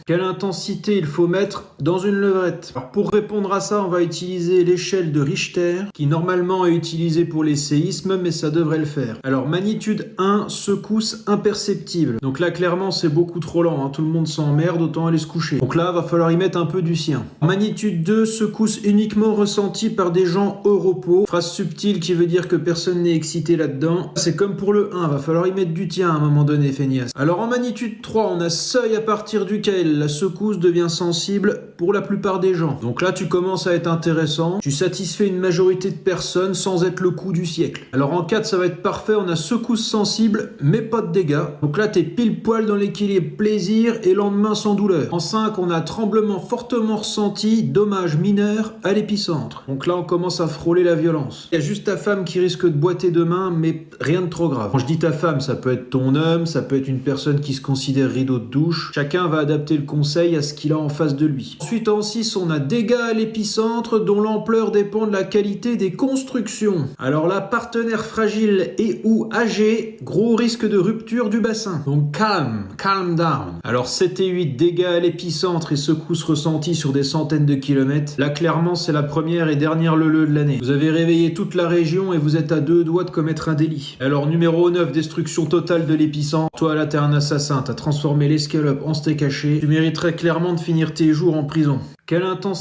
Quelle intensité il faut mettre dans une levrette? Alors pour répondre à ça, on va utiliser l'échelle de Richter, qui normalement est utilisée pour les séismes, mais ça devrait le faire. Alors magnitude 1, secousse imperceptible. Donc là clairement c'est beaucoup trop lent, hein. Tout le monde s'emmerde, autant aller se coucher. Donc là va falloir y mettre un peu du sien. Magnitude 2, secousse uniquement ressentie par des gens au repos. Phrase subtile qui veut dire que personne n'est excité là-dedans. C'est comme pour le 1, va falloir y mettre du tien à un moment donné, feignasse. Alors en magnitude 3, on a seuil à partir duquel la secousse devient sensible pour la plupart des gens. Donc là, tu commences à être intéressant. Tu satisfais une majorité de personnes sans être le coup du siècle. Alors en 4, ça va être parfait. On a secousse sensible, mais pas de dégâts. Donc là, t'es pile poil dans l'équilibre plaisir et lendemain sans douleur. En 5, on a tremblement fortement ressenti, dommage mineur à l'épicentre. Donc là, on commence à frôler la violence. Il y a juste ta femme qui risque de boiter demain, mais rien de trop grave. Quand je dis ta femme, ça peut être ton homme, ça peut être une personne qui se considère rideau de douche. Chacun va adapter le conseil à ce qu'il a en face de lui. Ensuite, en 6, on a dégâts à l'épicentre dont l'ampleur dépend de la qualité des constructions. Alors là, partenaire fragile et ou âgé, gros risque de rupture du bassin. Donc calm down. Alors 7 et 8, dégâts à l'épicentre et secousses ressenties sur des centaines de kilomètres. Là, clairement, c'est la première et dernière leu-leu de l'année. Vous avez réveillé toute la région et vous êtes à 2 doigts de commettre un délit. Alors numéro 9, destruction totale de l'épicentre. Toi là, t'es un assassin, t'as transformé l'escalope en steak haché. Tu mériterais clairement de finir tes jours en prison. Quelle intensité